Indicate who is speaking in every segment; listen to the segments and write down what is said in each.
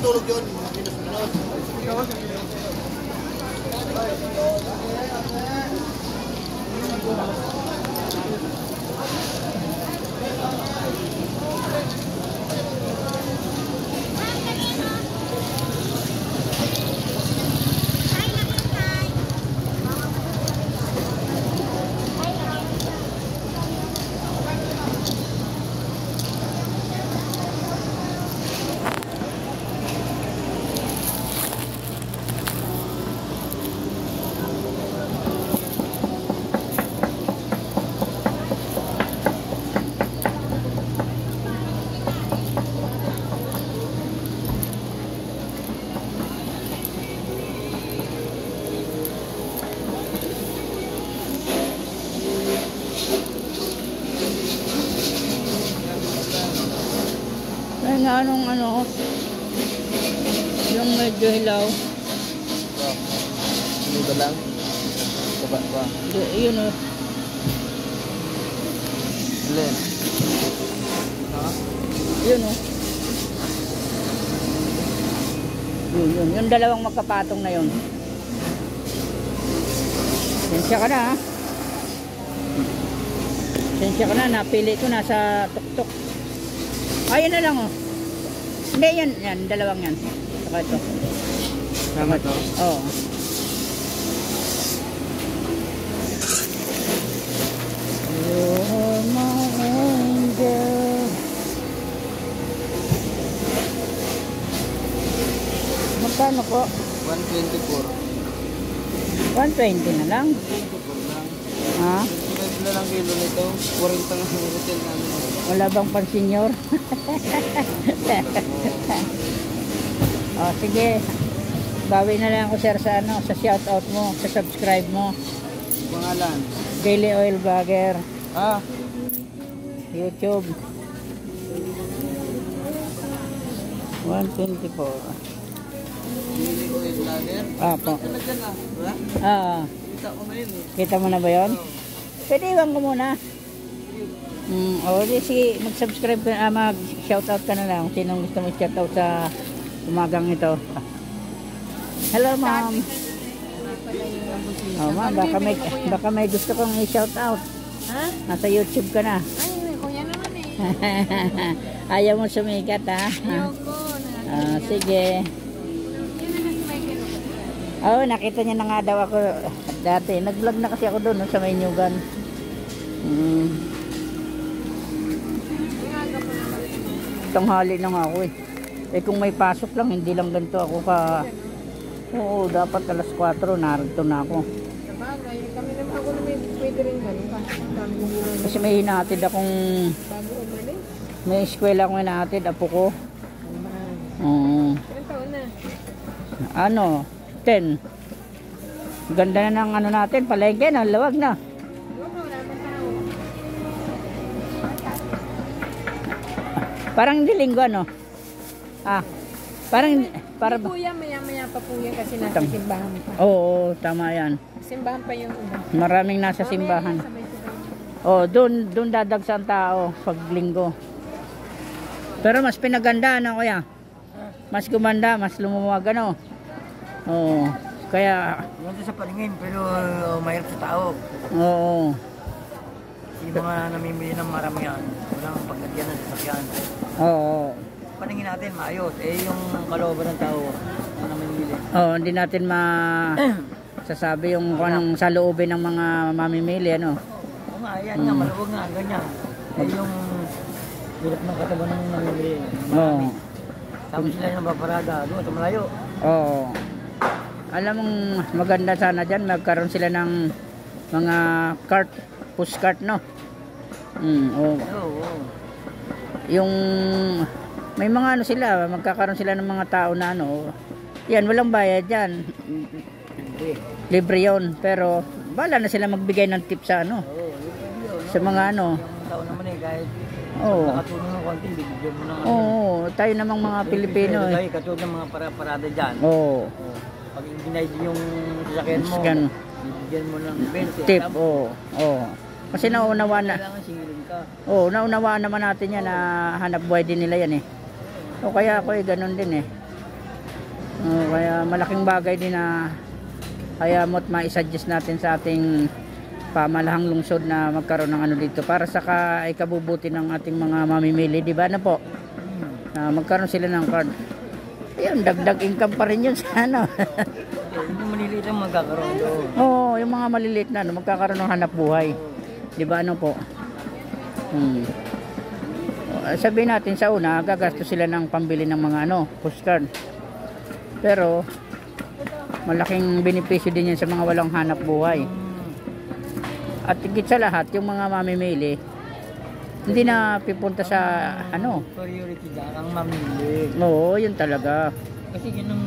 Speaker 1: Tulog yun, minus-minus.
Speaker 2: Anong ano yung medyo hilaw
Speaker 1: Ano ba lang? Baba ba?
Speaker 2: yun o
Speaker 1: Alin? Ha?
Speaker 2: yun o yun yung dalawang magkapatong na yun. Sensya ka na ha, sensya ka na, napili ko na sa tuktok. Ayun na lang o. Hindi, yan, dalawang yan. Saka ito.
Speaker 1: Tama to?
Speaker 2: Oo. You're my angel. Magkano po?
Speaker 1: 124.
Speaker 2: 120 na lang.
Speaker 1: 124 lang.
Speaker 2: Ha?
Speaker 1: 5 na lang kilo nito. 40 nga ang hotel namin.
Speaker 2: Wala bang pang senior? Oh, sige. Bawi na lang ako sir sa ano, sa shoutout mo, sa subscribe mo.
Speaker 1: Pangalan?
Speaker 2: Daily Oil Vlogger.
Speaker 1: Ah,
Speaker 2: YouTube. 124.
Speaker 1: Daily Oil Vlogger?
Speaker 2: Apo.
Speaker 1: Ito na dyan ah. Diba?
Speaker 2: Ah,
Speaker 1: Kita ko na yun eh.
Speaker 2: kita mo na ba yun? Pwede iwan ko muna. O, sige, mag-subscribe ka, mag-shoutout ka na lang. Sinong gusto mo shoutout sa umagang ito? Hello, ma'am. Oh, ma'am, baka may gusto kong i-shoutout.
Speaker 3: Ha?
Speaker 2: Nasa YouTube ka na.
Speaker 3: Ay, kuya naman eh.
Speaker 2: Ayaw mo sumikat, ha?
Speaker 3: Ayoko.
Speaker 2: Sige.
Speaker 3: Yun na si Michael.
Speaker 2: Oh, nakita niya na nga daw ako dati. Nag-vlog na kasi ako doon, no, sa Maynugan. Tanghali na nga ako eh. Eh kung may pasok lang, hindi lang ganito ako ka... Oo, dapat alas 4, narito na ako.
Speaker 3: Sabagay, kami naman ako na may pwede rin ganun pa.
Speaker 2: Kasi may hinahatid akong...
Speaker 3: Bago umalis.
Speaker 2: May eskwela akong hinahatid, apo ko. Oo.
Speaker 3: Ilang taon na?
Speaker 2: Ano? 10. Ganda na ng ano natin, palengke na, lawag na.
Speaker 3: Wala man tao.
Speaker 2: Parang hindi linggo ano? Parang
Speaker 3: Kuya, maya-maya pa po yan kasi nasa simbahan pa.
Speaker 2: Oo, tama yan.
Speaker 3: Simbahan pa yung iba.
Speaker 2: Maraming nasa simbahan. Oh, doon dadagsa ang tao pag linggo. Pero mas pinaganda na kuya. Mas gumanda, mas lumuwag ano. Oo. Kaya
Speaker 1: Ganito sa paningin, pero mahirap sa tao.
Speaker 2: oo.
Speaker 1: Yung mga namimili ng maramihan, walang paglagyan ng sasakyan.
Speaker 2: Oo.
Speaker 1: Paningin natin, maayos. Eh, yung kalooban ng tao, ang namimili.
Speaker 2: Oh, hindi natin sasabi yung kung anong sa loobin ng mga mamimili ano.
Speaker 1: Oo nga, yan nga, maluwag nga, ganyan. Eh, yung hirap ng katawan ng namimili.
Speaker 2: Oo.
Speaker 1: Tapos sila yung baparada, doon sa malayo.
Speaker 2: Oo. Alam mong maganda sana dyan, magkaroon sila ng mga cart, push cart, no? Oo.
Speaker 1: Oo.
Speaker 2: yung may mga ano sila, magkakaroon sila ng mga tao na ano, yan, walang bayad yan. Libre yun. Pero, bala na sila magbigay ng tip sa ano. Sa mga ano.
Speaker 1: Yung tao naman eh, kahit
Speaker 2: Oo.
Speaker 1: nakatulong ng konti, bibigyan mo ng
Speaker 2: Oo, tayo namang mga Pilipino eh.
Speaker 1: Dahil katulad ng mga parada dyan.
Speaker 2: Oo.
Speaker 1: Pag denied yung sasakyan mo,
Speaker 2: Scan.
Speaker 1: bibigyan mo ng 20.
Speaker 2: Tip, oo. Oo. Kasi naunawa na.
Speaker 1: Kailangan singilin ka.
Speaker 2: Oo, naunawaan naman natin yan na hanap buhay din nila yan eh. O kaya ako eh, ganun din eh. Kaya malaking bagay din na kaya mo't ma-suggest natin sa ating pamalahang lungsod na magkaroon ng ano dito para sa ikabubuti ng ating mga mamimili, di ba na po? Magkaroon sila ng card. Ayun, dagdag income pa rin yun sa ano.
Speaker 1: Yung maliliit ang magkakaroon doon.
Speaker 2: Oo, yung mga maliliit na ano, magkakaroon ng hanap buhay. Di ba ano po? Sabihin natin sa una, gagasto sila ng pambili ng mga ano, postcard. Pero malaking benepisyo din yan sa mga walang hanap buhay. At higit sa lahat, yung mga mamimili, hindi na pipunta sa ano.
Speaker 1: Priority dyan ang mamili.
Speaker 2: Oo, yun talaga.
Speaker 1: Kasi yun ang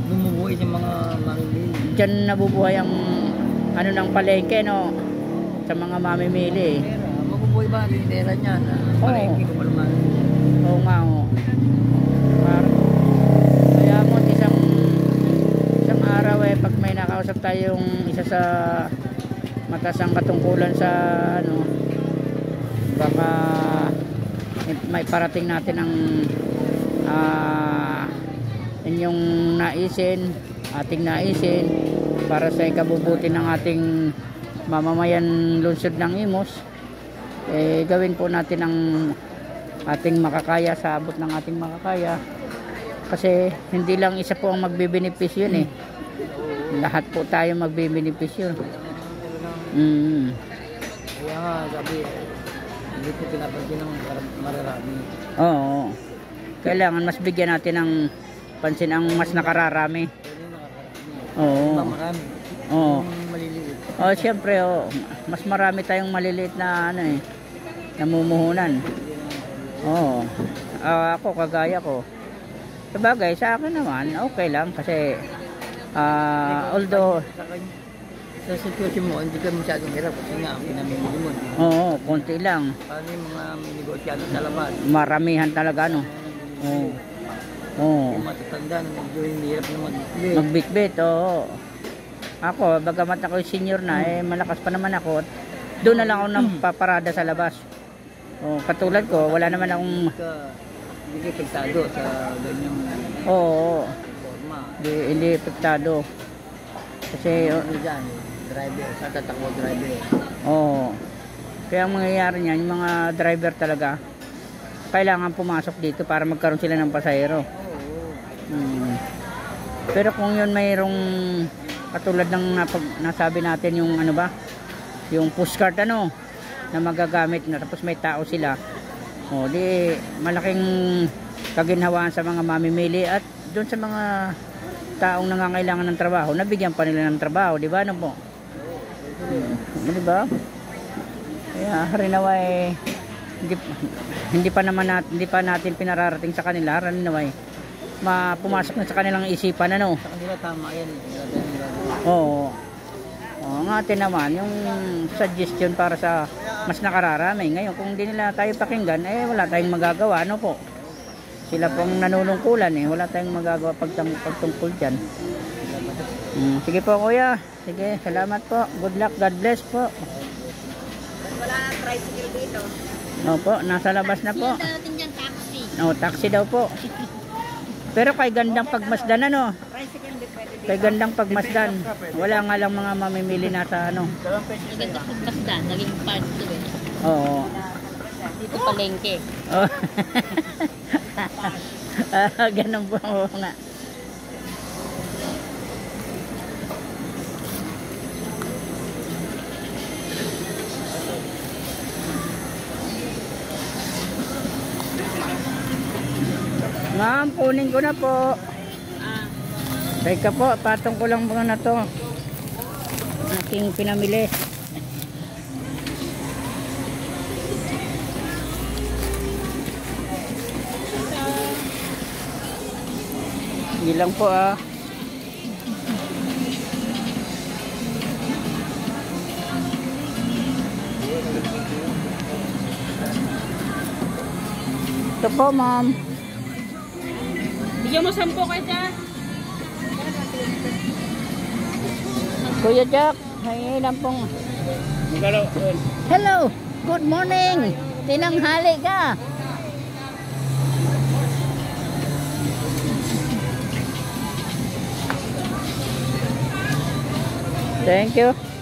Speaker 1: bumubuhay sa mga mamimili.
Speaker 2: Diyan nabubuhay ang ano ng palengke, no? Sa mga mamimili.
Speaker 1: Pera, mabubuhay ba ang tindera niyan? Palengke ko pa naman.
Speaker 2: Oo nga, oo. Kaya mo, isang araw eh, pag may nakausap tayong isa sa matasang katungkulan sa ano, baka may parating natin ang inyong ating naisin para sa ikabubuti ng ating mamamayan lungsod ng Imus. Gawin po natin ang ating makakaya sa abot ng ating makakaya, kasi hindi lang isa po ang magbebenepisyo yun eh, lahat po tayo magbebenepisyo.
Speaker 1: Kaya nga sabi, hindi ko pinapansin ng mararami.
Speaker 2: Oo, kailangan mas bigyan natin ng pansin ang mas nakararami. Oo.
Speaker 1: Marami.
Speaker 2: Oo.
Speaker 1: Maliliit.
Speaker 2: Siyempre, mas marami tayong maliliit na ano eh, namumuhunan. Oo. Ako, kagaya ko. Sabagay, sa akin naman, okay lang kasi although
Speaker 1: sa sitwasyon mo, hindi ka masyadong hirap kasi nga ang pinamimili mo.
Speaker 2: oo, konti lang.
Speaker 1: Paano yung mga negosyado sa labas?
Speaker 2: Maramihan talaga, no? Oo. Oo.
Speaker 1: Yung matatanda na medyo hindi hirap na mag-bitbit.
Speaker 2: Magbitbit, oo. Ako, bagamat ako senior na, malakas pa naman ako. Doon na lang ako nang paparada sa labas. Katulad ko, wala naman akong...
Speaker 1: Hindi ka pektado sa ganyang
Speaker 2: Oo.
Speaker 1: forma.
Speaker 2: Hindi pektado. Kasi,
Speaker 1: Ano dyan, driver, sa tatakbo driver.
Speaker 2: oo. Kaya ang mangyayari niyan, yung mga driver talaga, kailangan pumasok dito para magkaroon sila ng pasahero. Pero kung yun mayroong katulad ng nasabi natin yung ano ba, yung postcard ano na magagamit na tapos may tao sila, di malaking kaginhawaan sa mga mamimili at doon sa mga taong nangangailangan ng trabaho, nabigyan pa nila ng trabaho, di ba? Ano po? Di ba? Kaya harinaway hindi pa natin pinararating sa kanila, harinaway pumasok na sa kanilang isipan ano.
Speaker 1: Sa kanila tama yan.
Speaker 2: Oo. Ang atin naman yung suggestion para sa mas nakararami. Ngayon kung hindi nila tayo pakinggan, wala tayong magagawa, ano po. Sila pong nanunungkulan wala tayong magagawa pagtungkol dyan. Sige po kuya, sige, salamat po, good luck, God bless po.
Speaker 3: Wala na tricycle dito.
Speaker 2: Opo, nasa labas na po.
Speaker 3: Natin dyan taxi.
Speaker 2: Taxi daw po. Pero kay gandang pagmasdan ano.
Speaker 3: Tricycle hindi pwede dito.
Speaker 2: Kay gandang pagmasdan. Wala nga lang mga mamimili na sa ano.
Speaker 3: Maganda pagmasdan, naging part 2 eh.
Speaker 2: Oo.
Speaker 3: Dito palengke.
Speaker 2: Oh. Ganun po nga. Ma'am, kunin ko na po. Teka po, patong ko lang muna na to. Aking pinamili. Sige lang po ah. Ito po, ma'am.
Speaker 3: Bigyan mo 10 kayo dyan.
Speaker 2: Kuya Jack, hanginan pong... Hello, good morning. Tinanghali ka. Thank you.